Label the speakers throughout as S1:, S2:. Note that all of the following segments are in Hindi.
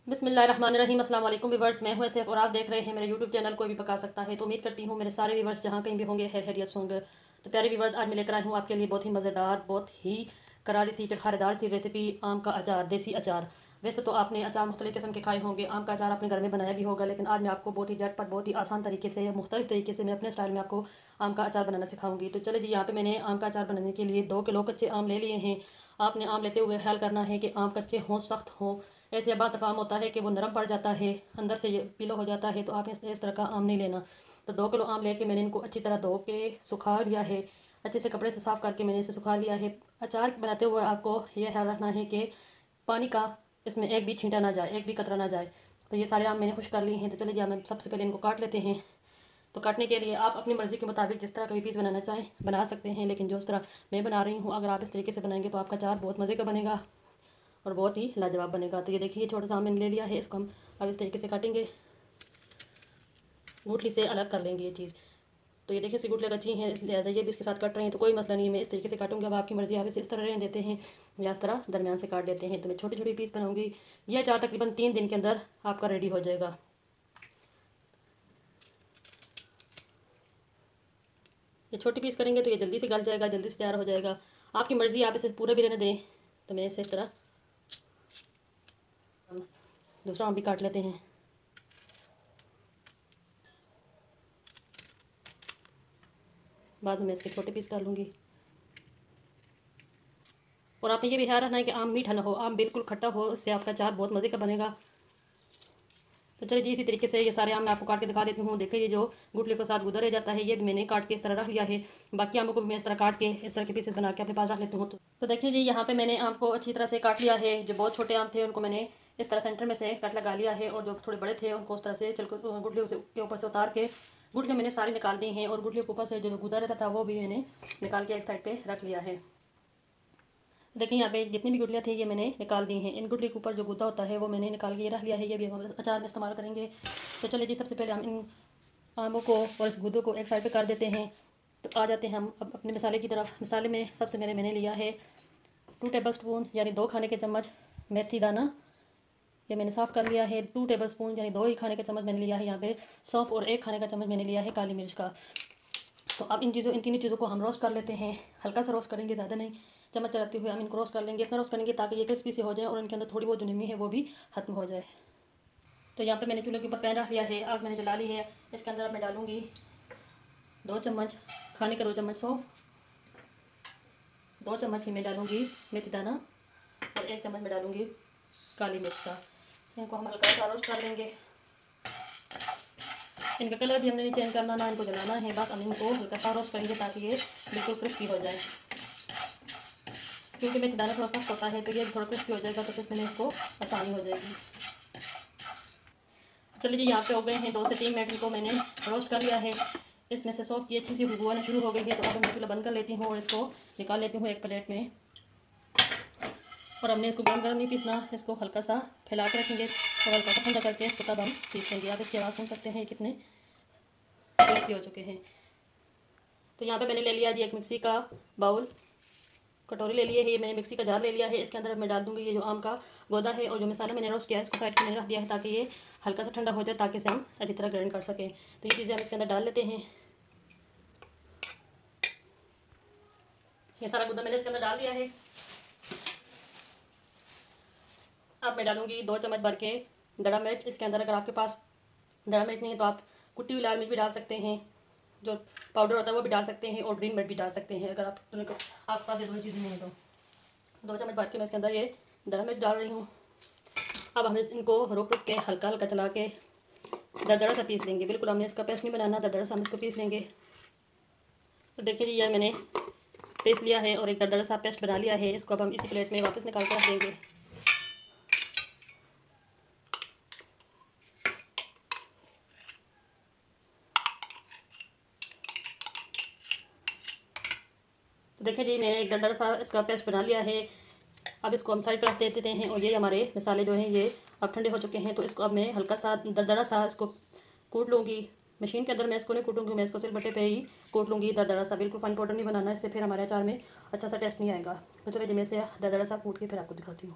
S1: बिस्मिल्लाहिर्रहमानिर्रहीम। अस्सलाम वालेकुम व्यूवर्स, मैं हूं सैफ और आप देख रहे हैं मेरे यूट्यूब चैनल कोई भी पका सकता है। तो उम्मीद करती हूं मेरे सारे व्यूवर्स जहां कहीं भी होंगे खैरियत से होंगे। तो प्यारे व्यूवर्स, आज मैं लेकर आई हूं आपके लिए बहुत ही मज़ेदार, बहुत ही करारी सी चटखारेदार सी रेसिपी, आम का अचार, देसी अचार। वैसे तो आपने अचार मुख्तलिफ़ किस्म के खाए होंगे, आम का अचार अपने घर में बनाया भी होगा, लेकिन आज मैं आपको बहुत ही झटपट, बहुत ही आसान तरीके से, मुख्तलिफ तरीके से मैं अपने स्टाइल में आपको आम का अचार बनाना सिखाऊंगी। तो चलिए जी, यहाँ पे मैंने आम का अचार बनाने के लिए 2 किलो कच्चे आम ले लिए हैं। आपने आम लेते हुए ख्याल करना है कि आम कच्चे हों, सख्त हों। ऐसे बात दफ़ा आम होता है कि वो नरम पड़ जाता है, अंदर से ये पीला हो जाता है, तो आप इस तरह का आम नहीं लेना। तो 2 किलो आम लेके मैंने इनको अच्छी तरह धो के सुखा लिया है। अच्छे से कपड़े से साफ़ करके मैंने इसे सुखा लिया है। अचार बनाते हुए आपको ये ख्याल रखना है कि पानी का इसमें एक भी छींटा ना जाए, एक भी कतरा ना जाए। तो ये सारे आम मैंने खुश कर लिए हैं। तो चलिए जी, हम सबसे पहले इनको काट लेते हैं। तो काटने के लिए आप अपनी मर्ज़ी के मुताबिक जिस तरह का भी पीस बनाना चाहें बना सकते हैं, लेकिन जो इस तरह मैं बना रही हूँ, अगर आप इस तरीके से बनाएंगे तो आपका अचार बहुत मज़े का बनेगा और बहुत ही लाजवाब बनेगा। तो ये देखिए, छोटा सा मैंने ले लिया है, इसको हम अब इस तरीके से काटेंगे, गुठली से अलग कर लेंगे ये चीज़। तो ये देखिए, इसी गुठली कच्ची हैं, लिहाजा ये भी इसके साथ कट रहे हैं, तो कोई मसला नहीं है, मैं इस तरीके से काटूंगी। अब आपकी मर्ज़ी, आप इसे इस तरह रहने देते हैं या इस तरह दरमियान से काट देते हैं। तो मैं छोटी छोटी पीस बनाऊँगी। यह अचार तकरीबन 3 दिन के अंदर आपका रेडी हो जाएगा। ये छोटी पीस करेंगे तो ये जल्दी से गल जाएगा, जल्दी से तैयार हो जाएगा। आपकी मर्ज़ी, आप इसे पूरा भी रहने दें। तो मैं इसे इस तरह दूसरा आम भी काट लेते हैं। बाद में इसके छोटे पीस कर लूँगी। और आपने ये भी ख्याल रखना है कि आम मीठा ना हो, आम बिल्कुल खट्टा हो, उससे आपका अचार बहुत मज़े का बनेगा। तो चलिए जी, इसी तरीके से ये सारे आम मैं आपको काट के दिखा देती हूँ। देखिए, ये जो गुठली के साथ गुदर रह जाता है, ये भी मैंने काट के इस तरह रख लिया है। बाकी आमों को भी मैं इस तरह काट के इस तरह के पीसेस बना के अपने पास रख लेती हूँ। तो देखिए जी, यहाँ पे मैंने आम को अच्छी तरह से काट लिया है। जो बहुत छोटे आम थे उनको मैंने इस तरह सेंटर में से कट लगा लिया है, और जो थोड़े बड़े थे उनको उस तरह से गुठली के ऊपर से उतार के गुठली मैंने सारी निकाल दी हैं, और गुठली के ऊपर से जो गुदा रहता था वो भी मैंने निकाल के एक साइड पर रख लिया है। देखिए, यहाँ पे जितनी भी गुठलियाँ थी ये मैंने निकाल दी हैं। इन गुठली के ऊपर जो गुदा होता है वो मैंने निकाल के रख लिया है, ये भी हम अचार में इस्तेमाल करेंगे। तो चलिए जी, सबसे पहले हम इन आमों को और इस गुदों को एक साइड पे कर देते हैं। तो आ जाते हैं हम अब अपने मसाले की तरफ। मसाले में सबसे मैंने लिया है 2 टेबल स्पून यानी 2 खाने के चम्मच मेथी दाना, ये मैंने साफ़ कर लिया है। 2 टेबल स्पून यानी 2 ही खाने का चम्मच मैंने लिया है यहाँ पे सौंफ, और 1 खाने का चम्मच मैंने लिया है काली मिर्च का। तो अब इन तीनों चीज़ों को हम रोस्ट कर लेते हैं। हल्का सा रोस्ट करेंगे, ज़्यादा नहीं। चम्मच चलाते हुए हम इनको रोस्ट कर लेंगे। इतना रोस्ट करेंगे ताकि ये क्रिस्पी से हो जाए और इनके अंदर थोड़ी बहुत जो नमी है वो भी खत्म हो जाए। तो यहाँ पे मैंने चूल्हे के ऊपर पैन रख लिया है, आग मैंने जला ली है। इसके अंदर मैं डालूँगी 2 चम्मच खाने का 2 चम्मच सौंफ, 2 चम्मच ही मैं डालूँगी मेथी दाना, और 1 चम्मच मैं डालूँगी काली मिर्च का। इनको हम हल्का सा रोस्ट कर लेंगे। इनका कलर भी हमने नहीं चेंज करना, ना इनको जलाना है, बस हम इनको हल्का सा रोस्ट करेंगे ताकि ये बिल्कुल क्रिस्पी हो जाए। क्योंकि मेथी दाना थोड़ा सख्त होता है, तो ये थोड़ा क्रिस्पी हो जाएगा, तो फिर मैंने इसको आसानी हो जाएगी। चलिए जी, यहाँ पे हो गए हैं 2 से 3 मिनट, इनको मैंने रोस्ट कर लिया है। इसमें से सौंफ की अच्छी सी खुशबू आना शुरू हो गई है। तो अब मैं चूल्हा बंद कर लेती हूँ और इसको निकाल लेती हूँ एक प्लेट में। और हमने इसको गरम नहीं पीसना, इसको हल्का सा फैला के रखेंगे और हल्का सा ठंडा करके इसको तब हम पीस लेंगे। आप इसकी आवाज़ सुन सकते हैं कितने क्रिस्पी हो चुके हैं। तो यहाँ पे मैंने ले लिया जी एक मिक्सी का बाउल, कटोरी ले लिए है, ये मैंने मिक्सी का जार ले लिया है। इसके अंदर मैं डाल दूँगी ये जो आम का गोदा है, और जो मसाला मैंने रोस्ट किया है इसको साइड में रख दिया है ताकि ये हल्का सा ठंडा हो जाए, ताकि इसे हम अच्छी तरह ग्राइंड कर सकें। तो ये चीज़ें हम इसके अंदर डाल लेते हैं। ये सारा गोदा मैंने इसके अंदर डाल दिया है। अब मैं डालूँगी 2 चम्मच भर के दड़ा मिर्च इसके अंदर। अगर आपके पास दड़ा मिर्च नहीं है तो आप कुटी हुई लाल मिर्च भी डाल सकते हैं, जो पाउडर होता है वो भी डाल सकते हैं, और ग्रीन मिर्च भी डाल सकते हैं अगर आपके पास ये दोनों चीज़ें नहीं है तो। 2 चम्मच भर के मैं इसके अंदर ये दड़ा मिर्च डाल रही हूँ। अब हम इनको रुक के हल्का हल्का चला के दरदरा सा पीस लेंगे। बिल्कुल हमने इसका पेस्ट नहीं बनाना, दरदरा सा हम इसको पीस लेंगे। तो देखिए जी, यह मैंने पीस लिया है और एक दरदरा सा पेस्ट बना लिया है। इसको अब हम इसी प्लेट में वापस निकाल कर रख देंगे। तो देखिए जी, मैंने एक दरदरा सा इसका पेस्ट बना लिया है। अब इसको हम साइड पर रख देते हैं, और ये हमारे मसाले जो हैं ये अब ठंडे हो चुके हैं। तो इसको अब मैं हल्का सा दरदरा सा इसको कूट लूँगी। मशीन के अंदर मैं इसको नहीं कूटूँगी, मैं इसको सिलबट्टे पे ही कूट लूँगी दरदरा सा। बिल्कुल फाइन पाउडर नहीं बनाना, इससे फिर हमारे अचार में अच्छा सा टेस्ट नहीं आएगा। तो चलिए जी, मैं इसे दरदरा सा कूट के फिर आपको दिखाती हूँ।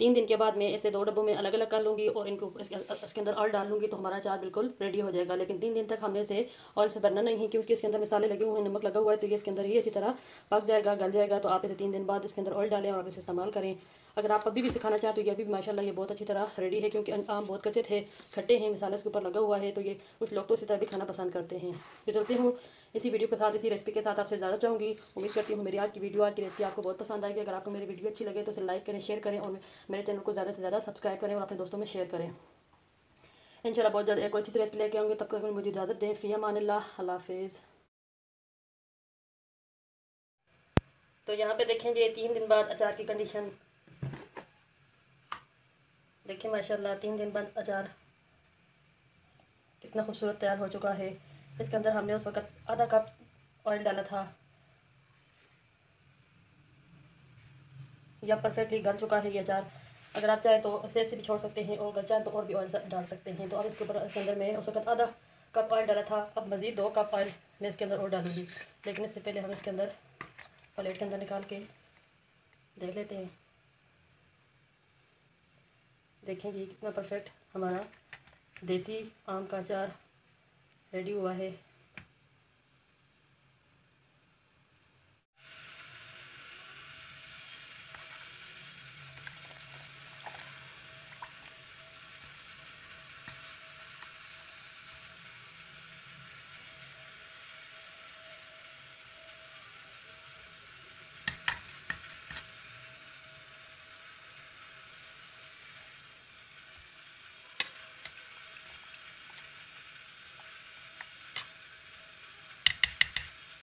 S1: 3 दिन के बाद मैं इसे 2 डब्बों में अलग अलग कर लूँगी और इनको इसके अंदर ऑयल डाल लूँगी तो हमारा अचार बिल्कुल रेडी हो जाएगा। लेकिन 3 दिन तक हमने इसे ऑयल से भरना नहीं, क्योंकि इसके अंदर मसाले लगे हुए हैं, नमक लगा हुआ है, तो ये इसके अंदर ही अच्छी तरह पक जाएगा, गल जाएगा। तो आप इसे 3 दिन बाद इसके अंदर ऑयल डालें और आप इसे इस्तेमाल करें। अगर आप अभी भी सिखाना चाहते हो तो ये अभी भी माशाल्लाह ये बहुत अच्छी तरह रेडी है, क्योंकि आम बहुत कच्चे थे, खट्टे हैं, मसाला इसके ऊपर लगा हुआ है, तो ये कुछ लोग तो इसी तरह भी खाना पसंद करते हैं। तो चलती हूँ इसी वीडियो के साथ, इसी रेसिपी के साथ आपसे ज़्यादा चाहूँगी। उम्मीद करती हूँ मेरी आज की रेसिपी आपको बहुत पसंद आएगी। अगर आपको मेरी वीडियो अच्छी लगे तो इसे लाइक करें, शेयर करें और मेरे चैनल को ज़्यादा से ज़्यादा सब्सक्राइब करें और अपने दोस्तों में शेयर करें। इंशाल्लाह बहुत ज़्यादा एक और अच्छी सी रेसिपी लेके आऊँगी, तब तक मुझे इजाज़त दें। फ़ी अमानिल्लाह, अल्लाह हाफ़िज़। तो यहाँ पे देखें ये 3 दिन बाद अचार की कंडीशन देखिए, माशाल्लाह 3 दिन बाद अचार कितना खूबसूरत तैयार हो चुका है। इसके अंदर हमने उस वक्त आधा कप ऑयल डाला था, यह परफेक्टली गल चुका है ये अचार। अगर आप चाहें तो इसे ऐसे भी छोड़ सकते हैं और अगर चाहें तो और भी ऑयल डाल सकते हैं। तो अब इसके ऊपर इसके अंदर मैं उस वक्त आधा कप ऑयल डाला था, अब मज़ीद 2 कप ऑयल मैं इसके अंदर और डालूँगी। लेकिन इससे पहले हम इसके अंदर प्लेट के अंदर निकाल के देख लेते हैं। देखें जी कितना परफेक्ट हमारा देसी आम का अचार रेडी हुआ है।